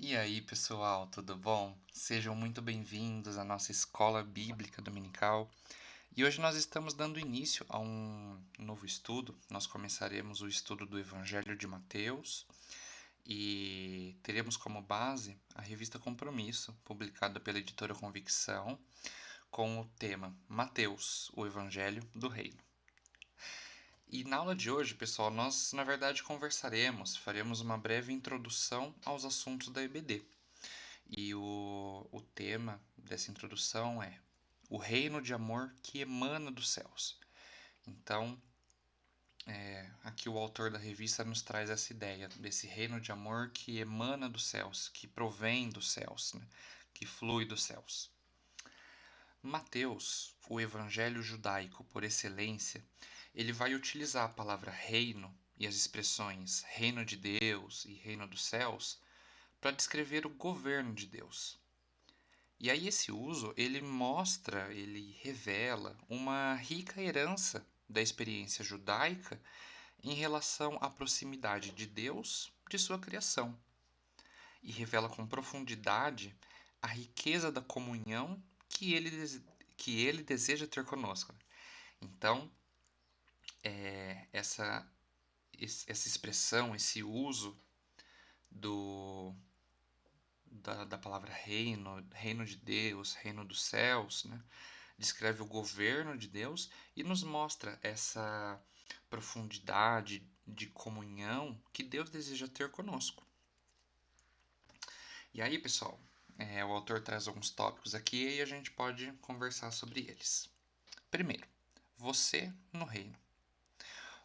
E aí, pessoal, tudo bom? Sejam muito bem-vindos à nossa escola bíblica dominical. E hoje nós estamos dando início a um novo estudo. Nós começaremos o estudo do Evangelho de Mateus e teremos como base a revista Compromisso, publicada pela editora Convicção, com o tema Mateus, o Evangelho do Reino. E na aula de hoje, pessoal, nós na verdade faremos uma breve introdução aos assuntos da EBD. E o tema dessa introdução é o reino de amor que emana dos céus. Então, aqui o autor da revista nos traz essa ideia desse reino de amor que emana dos céus, que provém dos céus, né? Que flui dos céus. Mateus, o evangelho judaico por excelência, ele vai utilizar a palavra reino e as expressões reino de Deus e reino dos céus para descrever o governo de Deus. E aí esse uso, ele revela uma rica herança da experiência judaica em relação à proximidade de Deus de sua criação. E revela com profundidade a riqueza da comunhão que ele deseja ter conosco. Então, essa expressão, esse uso do, da palavra reino, reino de Deus, reino dos céus, né? Descreve o governo de Deus e nos mostra essa profundidade de comunhão que Deus deseja ter conosco. E aí, pessoal, o autor traz alguns tópicos aqui e a gente pode conversar sobre eles. Primeiro, você no reino.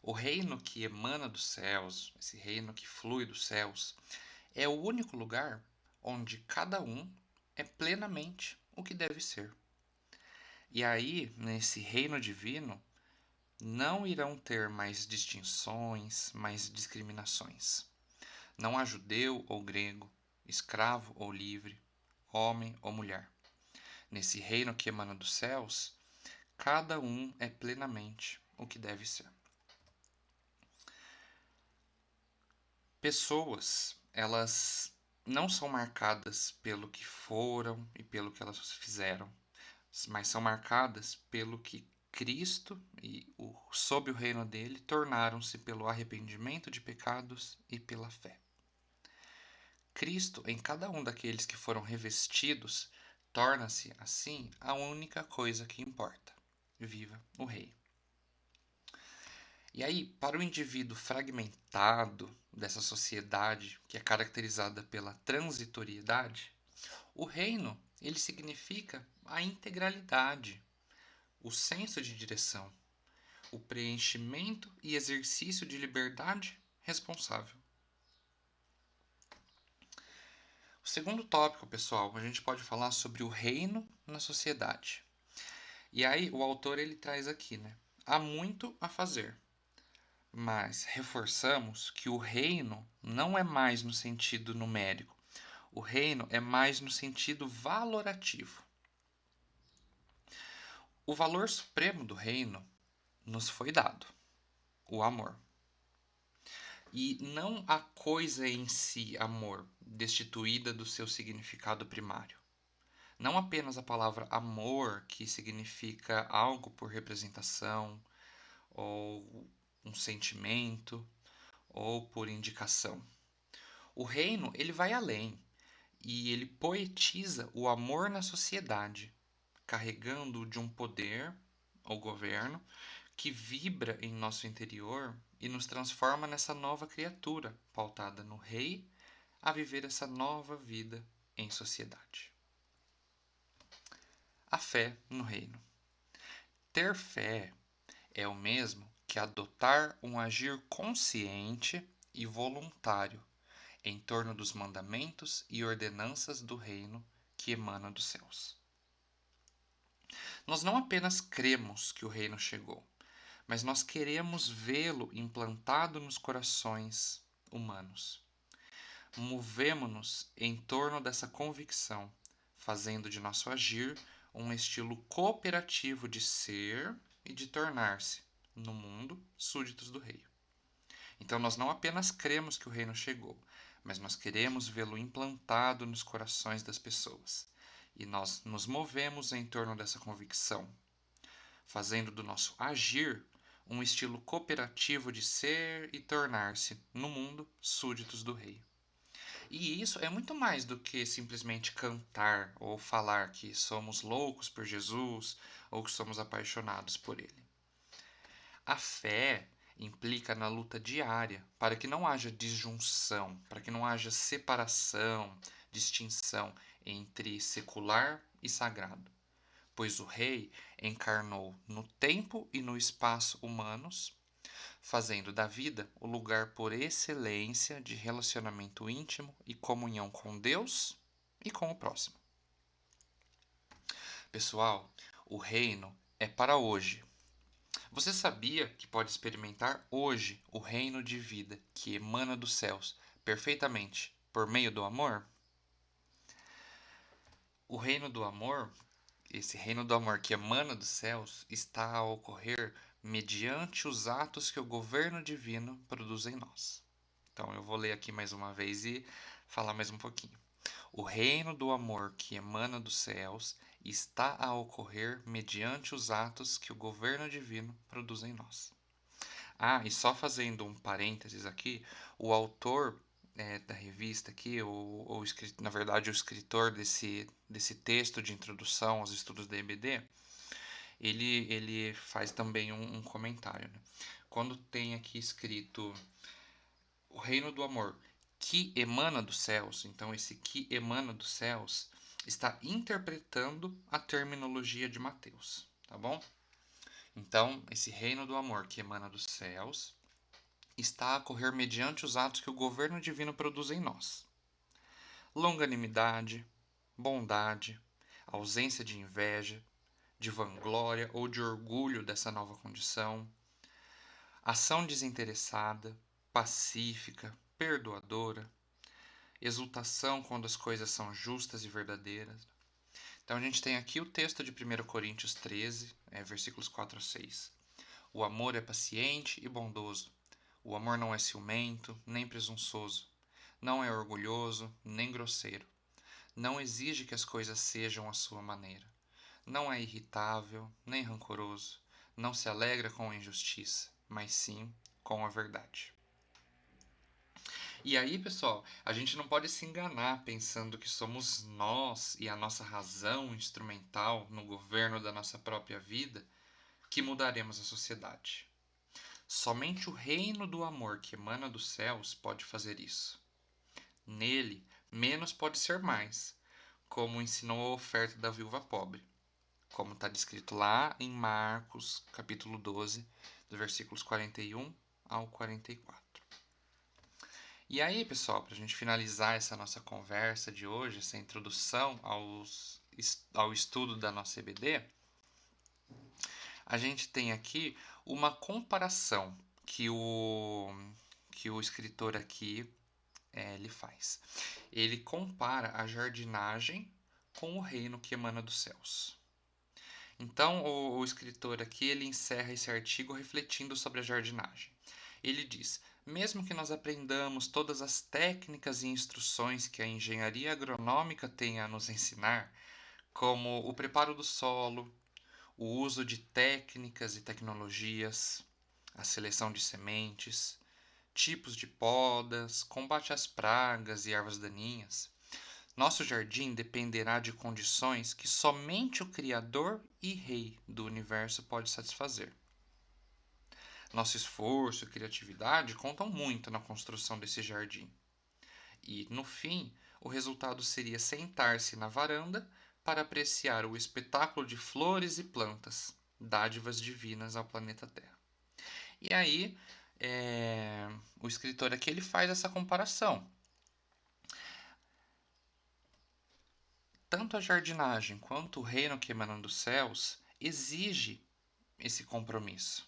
O reino que emana dos céus, esse reino que flui dos céus, é o único lugar onde cada um é plenamente o que deve ser. E aí, nesse reino divino, não irão ter mais distinções, mais discriminações. Não há judeu ou grego, escravo ou livre, homem ou mulher. Nesse reino que emana dos céus, cada um é plenamente o que deve ser. Pessoas, elas não são marcadas pelo que foram e pelo que elas fizeram, mas são marcadas pelo que Cristo sob o reino dele, tornaram-se pelo arrependimento de pecados e pela fé. Cristo, em cada um daqueles que foram revestidos, torna-se, assim, a única coisa que importa. Viva o Rei! E aí, para o indivíduo fragmentado dessa sociedade que é caracterizada pela transitoriedade, o reino ele significa a integralidade, o senso de direção, o preenchimento e exercício de liberdade responsável. O segundo tópico, pessoal, a gente pode falar sobre o reino na sociedade. E aí o autor ele traz aqui, né? Há muito a fazer, mas reforçamos que o reino não é mais no sentido numérico. O reino é mais no sentido valorativo. O valor supremo do reino nos foi dado, o amor. E não a coisa em si, amor, destituída do seu significado primário. Não apenas a palavra amor, que significa algo por representação, ou um sentimento, ou por indicação. O reino, ele vai além, e ele poetiza o amor na sociedade, carregando de um poder, ou governo, que vibra em nosso interior e nos transforma nessa nova criatura, pautada no Rei, a viver essa nova vida em sociedade. A fé no reino. Ter fé é o mesmo que adotar um agir consciente e voluntário em torno dos mandamentos e ordenanças do reino que emana dos céus. Nós não apenas cremos que o reino chegou, mas nós queremos vê-lo implantado nos corações humanos. Movemo-nos em torno dessa convicção, fazendo de nosso agir um estilo cooperativo de ser e de tornar-se, no mundo, súditos do rei. Então nós não apenas cremos que o reino chegou, mas nós queremos vê-lo implantado nos corações das pessoas. E nós nos movemos em torno dessa convicção, fazendo do nosso agir um estilo cooperativo de ser e tornar-se, no mundo, súditos do Rei. E isso é muito mais do que simplesmente cantar ou falar que somos loucos por Jesus ou que somos apaixonados por Ele. A fé implica na luta diária para que não haja disjunção, para que não haja separação, distinção entre secular e sagrado, pois o Rei encarnou no tempo e no espaço humanos, fazendo da vida o lugar por excelência de relacionamento íntimo e comunhão com Deus e com o próximo. Pessoal, o reino é para hoje. Você sabia que pode experimentar hoje o reino de vida que emana dos céus perfeitamente por meio do amor? O reino do amor, esse reino do amor que emana dos céus, está a ocorrer mediante os atos que o governo divino produz em nós. Então eu vou ler aqui mais uma vez e falar mais um pouquinho. O reino do amor que emana dos céus está a ocorrer mediante os atos que o governo divino produz em nós. Ah, e só fazendo um parênteses aqui, o autor da revista aqui, na verdade o escritor desse texto de introdução aos estudos da EBD, ele faz também um comentário. Né? Quando tem aqui escrito o reino do amor que emana dos céus, então esse que emana dos céus está interpretando a terminologia de Mateus, tá bom? Então, esse reino do amor que emana dos céus está a ocorrer mediante os atos que o governo divino produz em nós. Longanimidade, bondade, ausência de inveja, de vanglória ou de orgulho dessa nova condição, ação desinteressada, pacífica, perdoadora, exultação quando as coisas são justas e verdadeiras. Então a gente tem aqui o texto de 1 Coríntios 13, versículos 4 a 6. O amor é paciente e bondoso. O amor não é ciumento, nem presunçoso. Não é orgulhoso, nem grosseiro. Não exige que as coisas sejam à sua maneira. Não é irritável, nem rancoroso. Não se alegra com a injustiça, mas sim com a verdade. E aí, pessoal, a gente não pode se enganar pensando que somos nós e a nossa razão instrumental no governo da nossa própria vida que mudaremos a sociedade. Somente o reino do amor que emana dos céus pode fazer isso. Nele, menos pode ser mais, como ensinou a oferta da viúva pobre, como está descrito lá em Marcos, capítulo 12, dos versículos 41 ao 44. E aí, pessoal, para a gente finalizar essa nossa conversa de hoje, essa introdução ao estudo da nossa EBD, a gente tem aqui uma comparação que o escritor aqui ele faz. Ele compara a jardinagem com o reino que emana dos céus. Então, o escritor aqui ele encerra esse artigo refletindo sobre a jardinagem. Ele diz: mesmo que nós aprendamos todas as técnicas e instruções que a engenharia agronômica tem a nos ensinar, como o preparo do solo, o uso de técnicas e tecnologias, a seleção de sementes, tipos de podas, combate às pragas e ervas daninhas, nosso jardim dependerá de condições que somente o Criador e Rei do universo pode satisfazer. Nosso esforço e criatividade contam muito na construção desse jardim. E, no fim, o resultado seria sentar-se na varanda para apreciar o espetáculo de flores e plantas, dádivas divinas ao planeta Terra. E aí, o escritor aqui ele faz essa comparação. Tanto a jardinagem quanto o reino que emana dos céus exige esse compromisso.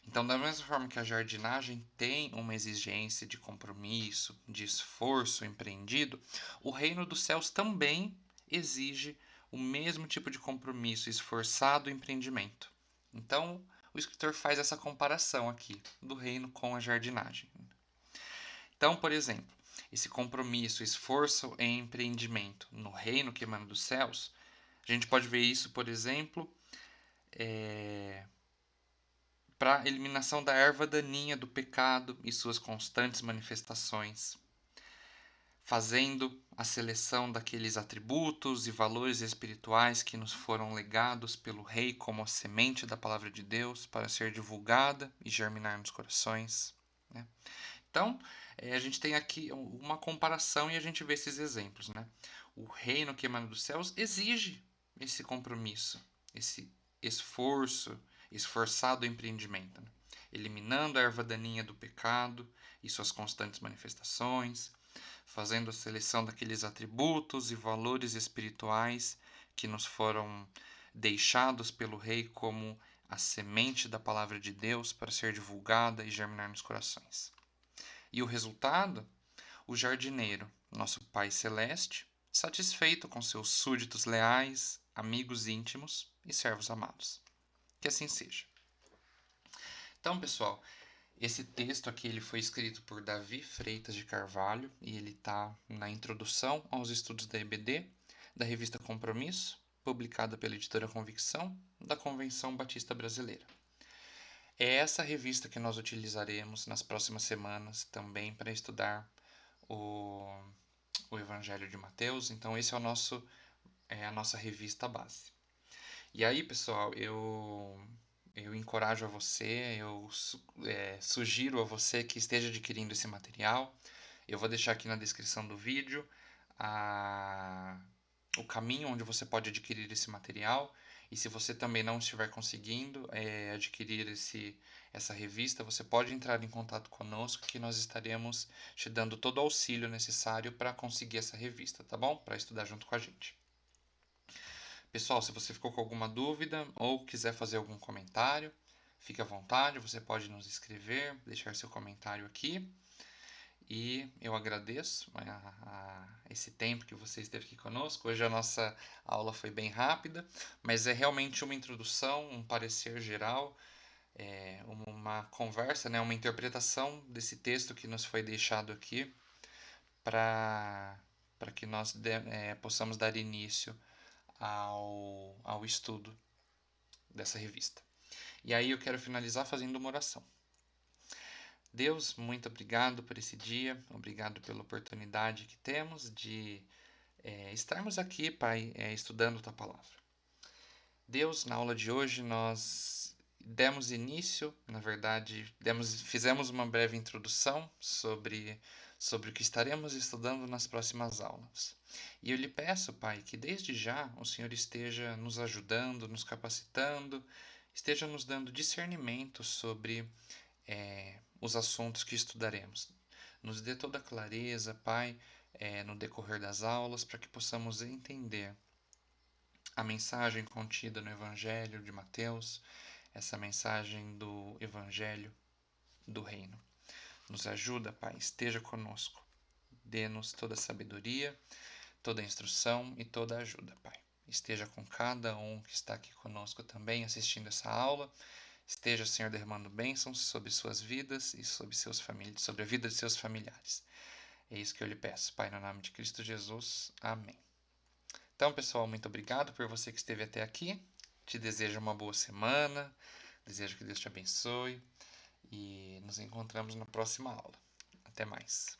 Então, da mesma forma que a jardinagem tem uma exigência de compromisso, de esforço empreendido, o reino dos céus também exige o mesmo tipo de compromisso, esforçado empreendimento. Então, o escritor faz essa comparação aqui do reino com a jardinagem. Então, por exemplo, esse compromisso, esforço e empreendimento no reino que emana dos céus, a gente pode ver isso, por exemplo, para a eliminação da erva daninha do pecado e suas constantes manifestações, fazendo a seleção daqueles atributos e valores espirituais que nos foram legados pelo Rei como a semente da palavra de Deus para ser divulgada e germinar nos corações, né? Então, a gente tem aqui uma comparação e a gente vê esses exemplos, né? O reino que emana dos céus exige esse compromisso, esse esforço, esforçado empreendimento, né? Eliminando a erva daninha do pecado e suas constantes manifestações, fazendo a seleção daqueles atributos e valores espirituais que nos foram deixados pelo Rei como a semente da palavra de Deus para ser divulgada e germinar nos corações. E o resultado? O jardineiro, nosso Pai Celeste, satisfeito com seus súditos leais, amigos íntimos e servos amados. Que assim seja. Então, pessoal, esse texto aqui ele foi escrito por Davi Freitas de Carvalho e ele está na introdução aos estudos da EBD, da revista Compromisso, publicada pela editora Convicção, da Convenção Batista Brasileira. É essa revista que nós utilizaremos nas próximas semanas também para estudar o Evangelho de Mateus. Então, esse é a nossa revista base. E aí, pessoal, eu encorajo a você, sugiro a você que esteja adquirindo esse material. Eu vou deixar aqui na descrição do vídeo o caminho onde você pode adquirir esse material. E se você também não estiver conseguindo adquirir essa revista, você pode entrar em contato conosco que nós estaremos te dando todo o auxílio necessário para conseguir essa revista, tá bom? Para estudar junto com a gente. Pessoal, se você ficou com alguma dúvida ou quiser fazer algum comentário, fique à vontade, você pode nos escrever, deixar seu comentário aqui. E eu agradeço esse tempo que você esteve aqui conosco. Hoje a nossa aula foi bem rápida, mas é realmente uma introdução, um parecer geral, uma conversa, né, uma interpretação desse texto que nos foi deixado aqui para que nós possamos dar início ao estudo dessa revista. E aí eu quero finalizar fazendo uma oração. Deus, muito obrigado por esse dia, obrigado pela oportunidade que temos de estarmos aqui, Pai, estudando Tua Palavra. Deus, na aula de hoje nós demos início, na verdade, fizemos uma breve introdução sobre o que estaremos estudando nas próximas aulas. E eu lhe peço, Pai, que desde já o Senhor esteja nos ajudando, nos capacitando, esteja nos dando discernimento sobre os assuntos que estudaremos. Nos dê toda a clareza, Pai, no decorrer das aulas, para que possamos entender a mensagem contida no Evangelho de Mateus, essa mensagem do Evangelho do Reino. Nos ajuda, Pai, esteja conosco. Dê-nos toda a sabedoria, toda a instrução e toda a ajuda, Pai. Esteja com cada um que está aqui conosco também assistindo essa aula. Esteja, Senhor, derramando bênçãos sobre suas vidas e sobre a vida de seus familiares. É isso que eu lhe peço, Pai, no nome de Cristo Jesus. Amém. Então, pessoal, muito obrigado por você que esteve até aqui. Te desejo uma boa semana. Desejo que Deus te abençoe. E nos encontramos na próxima aula. Até mais.